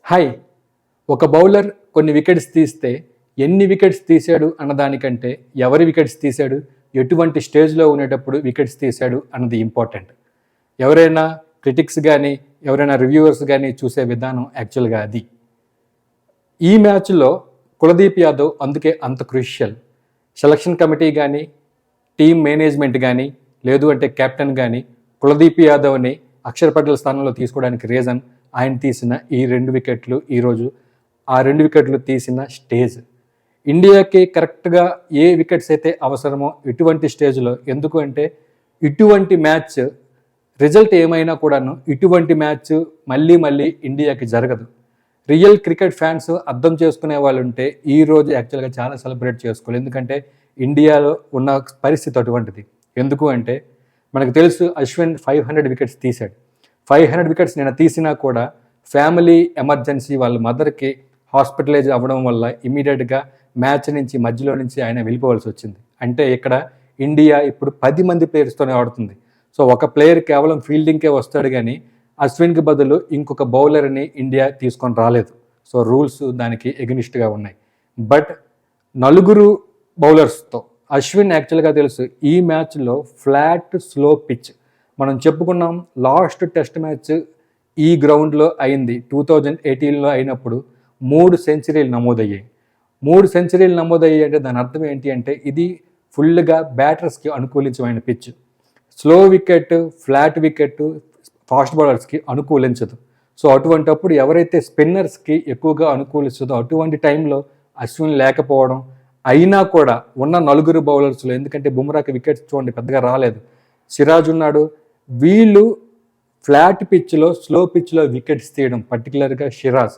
Hi. ఒక bowler కొన్ని wickets తీస్తే ఎన్ని వికెట్స్ తీశాడు అన్నదానికంటే ఎవరి వికెట్స్ తీశాడు, ఎటువంటి స్టేజ్లో ఉండేటప్పుడు వికెట్స్ తీశాడు అన్నది ఇంపార్టెంట్. ఎవరైనా క్రిటిక్స్ కానీ ఎవరైనా రివ్యూవర్స్ కానీ చూసే విధానం యాక్చువల్గా అది. ఈ మ్యాచ్లో కులదీప్ యాదవ్ అందుకే అంత క్రూషియల్. సెలక్షన్ కమిటీ కానీ టీమ్ మేనేజ్మెంట్ కానీ లేదు అంటే కెప్టెన్ కానీ కులదీప్ యాదవ్ని అక్షర్ పటేల్ స్థానంలో తీసుకోవడానికి రీజన్ ఆయన తీసిన ఈ 2 వికెట్లు. ఈరోజు ఆ 2 వికెట్లు తీసిన స్టేజ్ ఇండియాకి కరెక్ట్గా ఏ వికెట్స్ అయితే అవసరమో ఇటువంటి స్టేజ్లో. ఎందుకు అంటే ఇటువంటి మ్యాచ్ రిజల్ట్ ఏమైనా కూడాను ఇటువంటి మ్యాచ్ మళ్ళీ ఇండియాకి జరగదు. రియల్ క్రికెట్ ఫ్యాన్స్ అర్థం చేసుకునే వాళ్ళు ఉంటే ఈరోజు యాక్చువల్గా చాలా సెలబ్రేట్ చేసుకోవాలి. ఎందుకంటే ఇండియాలో ఉన్న పరిస్థితి అటువంటిది. ఎందుకు అంటే మనకు తెలుసు అశ్విన్ 500 వికెట్స్ తీశాడు. 500 వికెట్స్ నేను తీసినా కూడా ఫ్యామిలీ ఎమర్జెన్సీ వాళ్ళ మదర్కి హాస్పిటలైజ్ అవ్వడం వల్ల ఇమీడియట్గా మ్యాచ్ నుంచి మధ్యలో నుంచి ఆయన వెళ్ళిపోవాల్సి వచ్చింది. అంటే ఇక్కడ ఇండియా ఇప్పుడు 10 మంది ప్లేయర్స్తోనే ఆడుతుంది. సో ఒక ప్లేయర్ కేవలం ఫీల్డింగ్కే వస్తాడు కానీ అశ్విన్కి బదులు ఇంకొక బౌలర్ని ఇండియా తీసుకొని రాలేదు. సో రూల్స్ దానికి ఎగనిస్ట్గా ఉన్నాయి. బట్ 4 బౌలర్స్తో అశ్విన్ యాక్చువల్గా తెలుసు ఈ మ్యాచ్లో ఫ్లాట్ స్లో పిచ్ మనం చెప్పుకున్నాం. లాస్ట్ టెస్ట్ మ్యాచ్ ఈ గ్రౌండ్లో అయింది 2018లో అయినప్పుడు 3 సెంచరీలు నమోదయ్యాయి. 3 సెంచరీలు నమోదయ్యాయి అంటే దాని అర్థం ఏంటి అంటే ఇది ఫుల్గా బ్యాటర్స్కి అనుకూలించమైన pitch. Slow wicket, flat wicket fast బౌలర్స్కి అనుకూలించదు. సో అటువంటప్పుడు ఎవరైతే స్పిన్నర్స్కి ఎక్కువగా అనుకూలిస్తుందో అటువంటి టైంలో అశ్విన్ లేకపోవడం, అయినా కూడా ఉన్న 4 బౌలర్స్లో, ఎందుకంటే బుమ్రాకి వికెట్స్ చూడండి పెద్దగా రాలేదు, సిరాజ్ ఉన్నాడు, వీళ్ళు ఫ్లాట్ పిచ్లో స్లో పిచ్లో వికెట్స్ తీయడం, పర్టికులర్గా సిరాజ్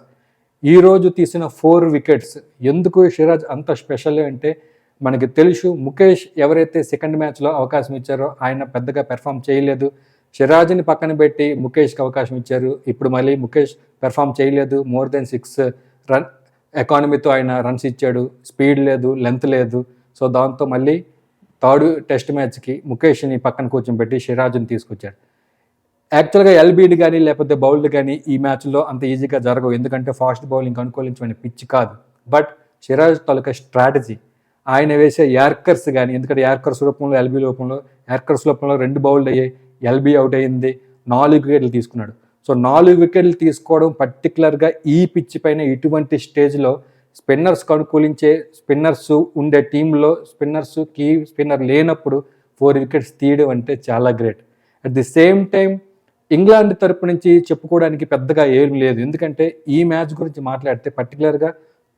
ఈరోజు తీసిన 4 వికెట్స్. ఎందుకు సిరాజ్ అంత స్పెషల్ అంటే మనకి తెలుసు ముఖేష్ ఎవరైతే సెకండ్ మ్యాచ్లో అవకాశం ఇచ్చారో ఆయన పెద్దగా పెర్ఫామ్ చేయలేదు. సిరాజ్ని పక్కన పెట్టి ముఖేష్కి అవకాశం ఇచ్చారు. ఇప్పుడు మళ్ళీ ముఖేష్ పెర్ఫామ్ చేయలేదు. మోర్ దెన్ 6 రన్ ఎకానమీతో ఆయన రన్స్ ఇచ్చాడు. స్పీడ్ లేదు, లెంత్ లేదు. సో దాంతో మళ్ళీ 3rd టెస్ట్ మ్యాచ్కి ముఖేష్ని పక్కన కూర్చోబెట్టి సిరాజ్ని తీసుకొచ్చాడు. యాక్చువల్గా ఎల్బీడ్ కానీ లేకపోతే బౌల్డ్ కానీ ఈ మ్యాచ్లో అంత ఈజీగా జరగవు. ఎందుకంటే ఫాస్ట్ బౌలింగ్ అనుకూలించమైన పిచ్ కాదు. బట్ సిరాజ్ తాలూకా స్ట్రాటజీ, ఆయన వేసే యార్కర్స్ కానీ, ఎందుకంటే యార్కర్స్ రూపంలో ఎల్బీ రూపంలో యార్కర్స్ రూపంలో 2 బౌల్డ్ అయ్యాయి, ఎల్బీ అవుట్ అయింది, 4 వికెట్లు తీసుకున్నాడు. సో 4 వికెట్లు తీసుకోవడం పర్టికులర్గా ఈ పిచ్ పైన ఇటువంటి స్టేజ్లో స్పిన్నర్స్కి అనుకూలించే స్పిన్నర్స్ ఉండే టీంలో కీ స్పిన్నర్ లేనప్పుడు 4 వికెట్స్ తీయడం అంటే చాలా great. At the same time England తరపు నుంచి చెప్పుకోవడానికి పెద్దగా ఏం లేదు. ఎందుకంటే ఈ మ్యాచ్ గురించి మాట్లాడితే పర్టికులర్గా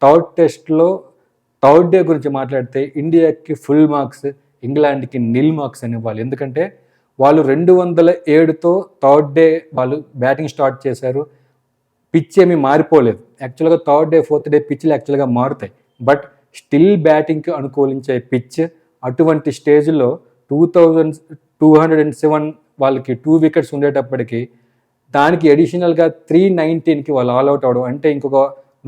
3rd టెస్ట్లో 3rd డే గురించి మాట్లాడితే ఇండియాకి ఫుల్ మార్క్స్, ఇంగ్లాండ్కి నిల్ మార్క్స్ అని ఇవ్వాలి. ఎందుకంటే వాళ్ళు 207తో 3rd డే వాళ్ళు బ్యాటింగ్ స్టార్ట్ చేశారు. పిచ్ ఏమీ మారిపోలేదు. యాక్చువల్గా 3rd డే 4th డే పిచ్లు యాక్చువల్గా మారుతాయి. బట్ స్టిల్ బ్యాటింగ్కి అనుకూలించే పిచ్. అటువంటి స్టేజ్లో 2207 వాళ్ళకి 2 వికెట్స్ ఉండేటప్పటికి దానికి అడిషనల్గా 319కి వాళ్ళు ఆల్అవుట్ అవడం అంటే ఇంకొక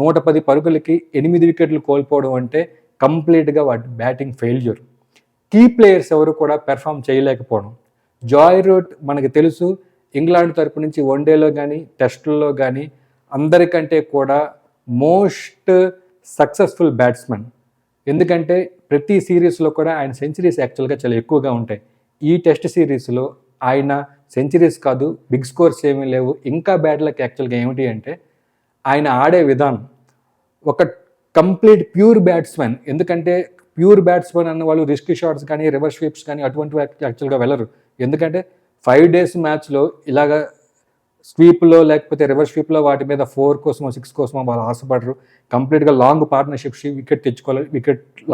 110 పరుగులకి 8 వికెట్లు కోల్పోవడం అంటే కంప్లీట్గా వాటి బ్యాటింగ్ ఫెయిల్యూర్. కీ ప్లేయర్స్ ఎవరు కూడా పెర్ఫామ్ చేయలేకపోవడం. జాయ్ రూట్ మనకి తెలుసు ఇంగ్లాండ్ తరపు నుంచి వన్డేలో కానీ టెస్టుల్లో కానీ అందరికంటే కూడా మోస్ట్ సక్సెస్ఫుల్ బ్యాట్స్మెన్. ఎందుకంటే ప్రతి సిరీస్లో కూడా ఆయన సెంచరీస్ యాక్చువల్గా చాలా ఎక్కువగా ఉంటాయి. ఈ టెస్ట్ సిరీస్లో ఆయన సెంచరీస్ కాదు, బిగ్ స్కోర్స్ ఏమీ లేవు. ఇంకా బ్యాడ్ లక్ యాక్చువల్గా ఏమిటి అంటే ఆయన ఆడే విధానం ఒక కంప్లీట్ ప్యూర్ బ్యాట్స్మెన్. ఎందుకంటే ప్యూర్ బ్యాట్స్మెన్ అన్న వాళ్ళు రిస్క్ షాట్స్ కానీ రివర్స్ స్వీప్స్ కానీ అటువంటి యాక్చువల్గా వెళ్ళరు. ఎందుకంటే 5 డేస్ మ్యాచ్లో ఇలాగ స్వీప్లో లేకపోతే రివర్స్ స్వీప్లో వాటి మీద 4 కోసమో 6 కోసమో వాళ్ళు ఆశపడరు. కంప్లీట్గా లాంగ్ పార్ట్నర్షిప్స్ వికెట్ తెచ్చుకోవాలి,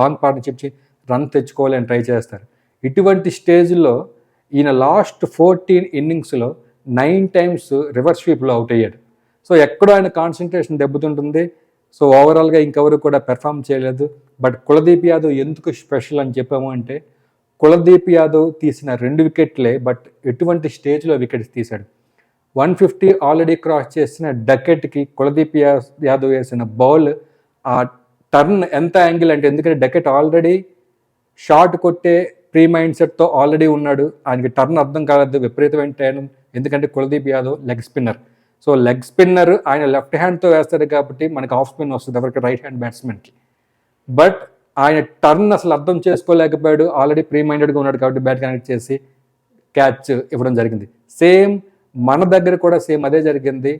లాంగ్ పార్ట్నర్షిప్స్ రన్ తెచ్చుకోవాలి అని ట్రై చేస్తారు. ఇటువంటి స్టేజ్లో ఈయన లాస్ట్ 14 ఇన్నింగ్స్లో 9 టైమ్స్ రివర్స్ స్వీప్లో అవుట్ అయ్యాడు. సో ఎక్కడో ఆయన కాన్సన్ట్రేషన్ దెబ్బతింటుంది. సో ఓవరాల్గా ఇంకెవరు కూడా పెర్ఫామ్ చేయలేదు. బట్ కులదీప్ యాదవ్ ఎందుకు స్పెషల్ అని చెప్పాము అంటే కులదీప్ యాదవ్ తీసిన 2 వికెట్లే, బట్ ఎటువంటి స్టేజ్లో వికెట్స్ తీశాడు. 150 ఆల్రెడీ క్రాస్ చేసిన డకెట్కి కులదీప్ యాదవ్ వేసిన బౌల్ ఆ టర్న్ ఎంత యాంగిల్ అంటే, ఎందుకంటే డకెట్ ఆల్రెడీ షాట్ కొట్టే ప్రీ మైండ్ సెట్తో ఆల్రెడీ ఉన్నాడు. ఆయనకి టర్న్ అర్థం కాలేదు, విపరీతమైన టర్న్. ఎందుకంటే Kuldeep Yadav leg spinner. So leg spinner ఆయన లెఫ్ట్ హ్యాండ్తో వేస్తాడు కాబట్టి మనకి ఆఫ్ స్పిన్ వస్తుంది ఎవరికి రైట్ హ్యాండ్ బ్యాట్స్మెన్కి. బట్ ఆయన టర్న్ అసలు అర్థం చేసుకోలేకపోయాడు, ఆల్రెడీ ప్రీ మైండెడ్గా ఉన్నాడు కాబట్టి బ్యాట్ కనెక్ట్ చేసి క్యాచ్ ఇవ్వడం జరిగింది. సేమ్ మన దగ్గర కూడా సేమ్ అదే జరిగింది.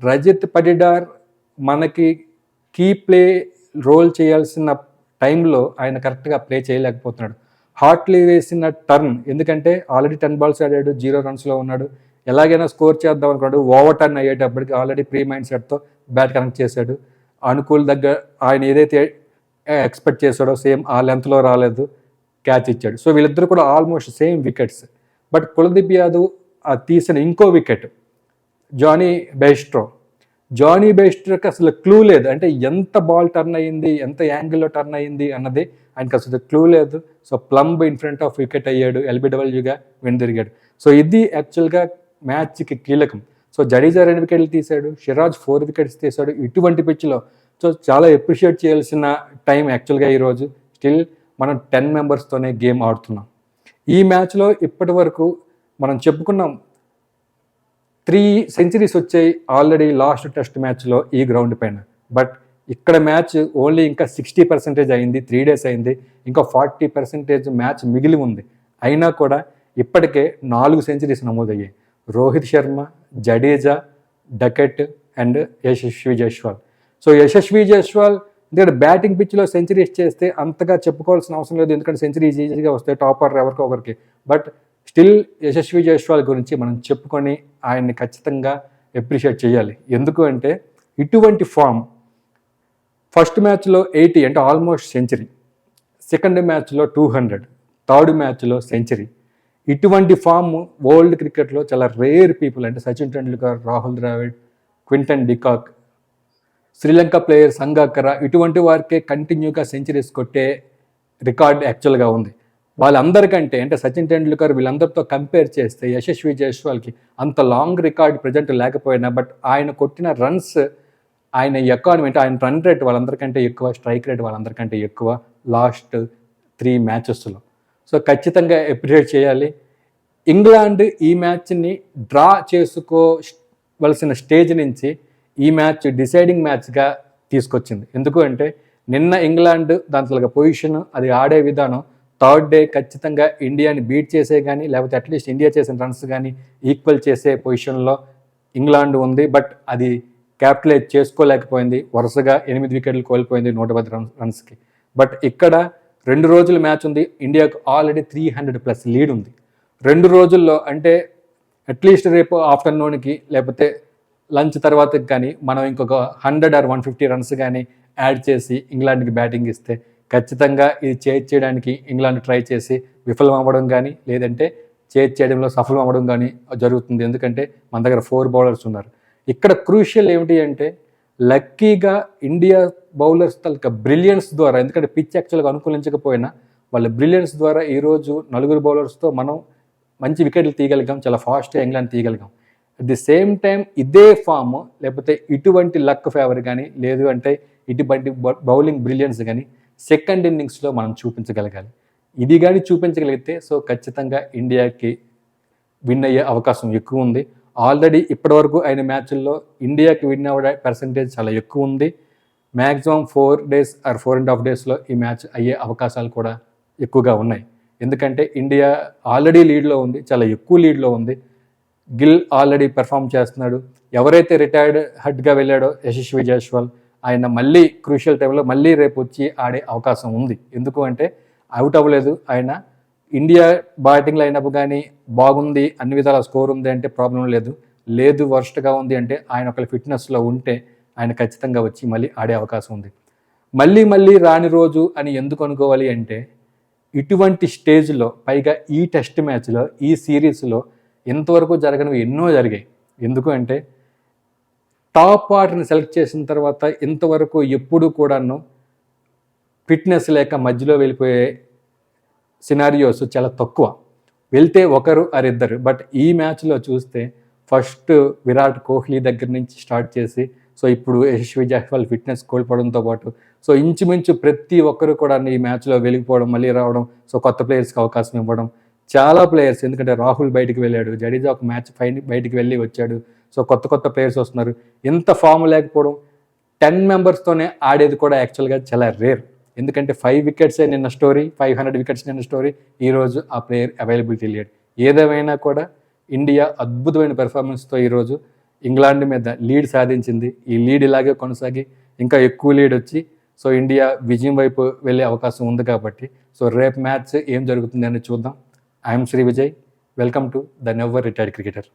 రజిత్ పటిడార్ మనకి కీ ప్లే రోల్ చేయాల్సిన టైంలో ఆయన కరెక్ట్గా ప్లే చేయలేకపోతున్నాడు. హార్ట్లీ వేసిన టర్న్, ఎందుకంటే ఆల్రెడీ 10 balls ఆడాడు, 0 runsలో ఉన్నాడు, ఎలాగైనా స్కోర్ చేద్దాం అనుకున్నాడు. ఓవర్ టర్న్ అయ్యేటప్పటికి ఆల్రెడీ ప్రీ మైండ్ సెట్తో బ్యాట్ కనెక్ట్ చేశాడు. అనుకూల్ దగ్గర ఆయన ఏదైతే ఎక్స్పెక్ట్ చేశాడో సేమ్ ఆ లెంత్లో రాలేదు, క్యాచ్ ఇచ్చాడు. సో వీళ్ళిద్దరు కూడా almost same wickets. But Kuldeep Yadav తీసిన ఇంకో వికెట్ జానీ బెయిస్ట్రోకి అసలు క్లూ లేదు, అంటే ఎంత బాల్ టర్న్ అయ్యింది, ఎంత యాంగిల్లో టర్న్ అయ్యింది అన్నది ఆయనకి అసలు క్లూ లేదు. So plumb in front of wicket అయ్యాడు, ఎల్బిడబ్ల్యూగా వెనుదిరిగాడు. సో ఇది యాక్చువల్గా మ్యాచ్కి కీలకం. సో జడేజా 2 వికెట్లు తీశాడు, సిరాజ్ 4 వికెట్స్ తీశాడు ఇటువంటి పిచ్లో. సో చాలా అప్రిషియేట్ చేయాల్సిన టైం యాక్చువల్గా ఈరోజు. స్టిల్ మనం 10 మెంబర్స్తోనే గేమ్ ఆడుతున్నాం. ఈ మ్యాచ్లో ఇప్పటి వరకు మనం చెప్పుకున్నాం 3 centuries వచ్చాయి ఆల్రెడీ లాస్ట్ టెస్ట్ మ్యాచ్లో ఈ గ్రౌండ్ పైన. బట్ ఇక్కడ మ్యాచ్ ఓన్లీ ఇంకా 60% అయింది, 3 days అయింది, ఇంకా 40% మ్యాచ్ మిగిలి ఉంది. అయినా కూడా ఇప్పటికే 4 centuries నమోదయ్యాయి. Rohit Sharma, Jadeja, Duckett and Yashasvi Jaiswal. So Yashasvi Jaiswal ఎందుకంటే బ్యాటింగ్ పిచ్లో సెంచరీస్ చేస్తే అంతగా చెప్పుకోవాల్సిన అవసరం లేదు, ఎందుకంటే సెంచరీస్ ఈజీగా వస్తాయి టాపర్ ఎవరికో ఒకరికి. బట్ స్టిల్ యశస్వి జైస్వాల్ గురించి మనం చెప్పుకొని ఆయన్ని ఖచ్చితంగా అప్రిషియేట్ చేయాలి. ఎందుకు అంటే ఇటువంటి ఫామ్ ఫస్ట్ మ్యాచ్లో 80 అంటే ఆల్మోస్ట్ సెంచరీ, సెకండ్ మ్యాచ్లో 200, థర్డ్ మ్యాచ్లో సెంచరీ. ఇటువంటి ఫామ్ వరల్డ్ క్రికెట్లో చాలా రేర్ పీపుల్, అంటే Sachin Tendulkar, Rahul Dravid, Quinton de Kock, Sri Lanka player Sangakkara, ఇటువంటి వారికే కంటిన్యూగా సెంచరీస్ కొట్టే రికార్డ్ యాక్చువల్గా ఉంది. వాళ్ళందరికంటే అంటే సచిన్ టెండూల్కర్ వీళ్ళందరితో కంపేర్ చేస్తే యశస్వి జైస్వాల్కి అంత లాంగ్ రికార్డ్ ప్రజెంట్ లేకపోయినా, బట్ ఆయన కొట్టిన రన్స్, ఆయన ఎకానమీ అంటే ఆయన రన్ రేట్ వాళ్ళందరికంటే ఎక్కువ, స్ట్రైక్ రేట్ వాళ్ళందరికంటే ఎక్కువ లాస్ట్ 3 matchesలో. సో ఖచ్చితంగా అప్రిషియేట్ చేయాలి. ఇంగ్లాండ్ ఈ మ్యాచ్ని డ్రా చేసుకోవలసిన స్టేజ్ నుంచి ఈ మ్యాచ్ డిసైడింగ్ మ్యాచ్గా తీసుకొచ్చింది. ఎందుకు అంటే నిన్న ఇంగ్లాండ్ దాంట్లో పొజిషన్, అది ఆడే విధానం, థర్డ్ డే ఖచ్చితంగా ఇండియాని బీట్ చేసే కానీ లేకపోతే అట్లీస్ట్ ఇండియా చేసిన రన్స్ కానీ ఈక్వల్ చేసే పొజిషన్లో ఇంగ్లాండ్ ఉంది. బట్ అది క్యాపిటలైజ్ చేసుకోలేకపోయింది, వరుసగా 8 వికెట్లు కోల్పోయింది 110 runsకి. బట్ ఇక్కడ 2 రోజుల మ్యాచ్ ఉంది, ఇండియాకు ఆల్రెడీ 300+ లీడ్ ఉంది. 2 రోజుల్లో అంటే అట్లీస్ట్ రేపు ఆఫ్టర్నూన్కి లేకపోతే లంచ్ తర్వాతకి కానీ మనం ఇంకొక 100 or 150 runs కానీ యాడ్ చేసి ఇంగ్లాండ్కి బ్యాటింగ్ ఇస్తే ఖచ్చితంగా ఇది చేయడానికి ఇంగ్లాండ్ ట్రై చేసి విఫలం అవ్వడం కానీ లేదంటే చేయడంలో సఫలం అవ్వడం కానీ జరుగుతుంది. ఎందుకంటే మన దగ్గర 4 bowlers ఉన్నారు. ఇక్కడ క్రూషియల్ ఏమిటి అంటే లక్కీగా ఇండియా బౌలర్స్ తలక బ్రిలియన్స్ ద్వారా, ఎందుకంటే పిచ్ యాక్చువల్గా అనుకూలించకపోయినా వాళ్ళ బ్రిలియన్స్ ద్వారా ఈరోజు 4 bowlersతో మనం మంచి వికెట్లు తీయగలిగాం, చాలా ఫాస్ట్గా ఇంగ్లాండ్ తీయగలిగాం. అట్ ది సేమ్ టైం ఇదే ఫామ్ లేకపోతే ఇటువంటి లక్ ఫేవర్ కానీ లేదు అంటే ఇటువంటి బౌలింగ్ బ్రిలియన్స్ కానీ సెకండ్ ఇన్నింగ్స్లో మనం చూపించగలగాలి. ఇది కానీ చూపించగలిగితే సో ఖచ్చితంగా ఇండియాకి విన్ అయ్యే అవకాశం ఎక్కువ ఉంది. ఆల్రెడీ ఇప్పటివరకు అయిన మ్యాచ్ల్లో ఇండియాకి విన్ అవ్వడే పర్సంటేజ్ చాలా ఎక్కువ ఉంది. మ్యాక్సిమం 4 days or 4.5 daysలో ఈ మ్యాచ్ అయ్యే అవకాశాలు కూడా ఎక్కువగా ఉన్నాయి. ఎందుకంటే ఇండియా ఆల్రెడీ లీడ్లో ఉంది, చాలా ఎక్కువ లీడ్లో ఉంది. గిల్ ఆల్రెడీ పెర్ఫామ్ చేస్తున్నాడు. ఎవరైతే రిటైర్డ్ హెడ్గా వెళ్ళాడో యశస్వి జైస్వాల్, ఆయన మళ్ళీ క్రూషియల్ టైంలో మళ్ళీ రేపు వచ్చి ఆడే అవకాశం ఉంది. ఎందుకు అంటే అవుట్ అవ్వలేదు ఆయన. ఇండియా బ్యాటింగ్ లైనప్ కానీ బాగుంది, అన్ని విధాల స్కోర్ ఉంది అంటే ప్రాబ్లం లేదు వర్స్ట్గా ఉంది అంటే ఆయన ఒకళ్ళ ఫిట్నెస్లో ఉంటే ఆయన ఖచ్చితంగా వచ్చి మళ్ళీ ఆడే అవకాశం ఉంది. మళ్ళీ రాని రోజు అని ఎందుకు అనుకోవాలి అంటే ఇటువంటి స్టేజ్లో పైగా ఈ టెస్ట్ మ్యాచ్లో ఈ సిరీస్లో ఇంతవరకు జరగనివి ఎన్నో జరిగాయి. ఎందుకు అంటే టాప్ ఆర్డర్ని సెలెక్ట్ చేసిన తర్వాత ఇంతవరకు ఎప్పుడు కూడాను ఫిట్నెస్ లేక మధ్యలో వెళ్ళిపోయే సినారియోస్ చాలా తక్కువ, వెళ్తే ఒకరు అరిద్దరు. బట్ ఈ మ్యాచ్లో చూస్తే ఫస్ట్ విరాట్ కోహ్లీ దగ్గర నుంచి స్టార్ట్ చేసి సో ఇప్పుడు యశస్వి జైస్వాల్ ఫిట్నెస్ కోల్పోవడంతో పాటు సో ఇంచుమించు ప్రతి ఒక్కరు కూడా ఈ మ్యాచ్లో వెలిగిపోవడం, మళ్ళీ రావడం, సో కొత్త ప్లేయర్స్కి అవకాశం ఇవ్వడం. చాలా ప్లేయర్స్, ఎందుకంటే రాహుల్ బయటికి వెళ్ళాడు, జడేజా ఒక మ్యాచ్ బయటికి వెళ్ళి వచ్చాడు, సో కొత్త కొత్త ప్లేయర్స్ వస్తున్నారు. ఇంత ఫామ్ లేకపోవడం, 10 మెంబర్స్తోనే ఆడేది కూడా యాక్చువల్గా చాలా రేర్. ఎందుకంటే 5 వికెట్సే నిన్న స్టోరీ, 500 వికెట్స్ నిన్న స్టోరీ. ఈరోజు ఆ ప్లేయర్ అవైలబిలిటీ లేడు. ఏదేమైనా కూడా ఇండియా అద్భుతమైన పెర్ఫార్మెన్స్తో ఈరోజు ఇంగ్లాండ్ మీద లీడ్ సాధించింది. ఈ లీడ్ ఇలాగే కొనసాగి ఇంకా ఎక్కువ లీడ్ వచ్చి సో ఇండియా విజయం వైపు వెళ్ళే అవకాశం ఉంది కాబట్టి సో రేపు మ్యాచ్ ఏం జరుగుతుంది అని చూద్దాం. I'm Shri Vijay. Welcome to the never retired cricketer.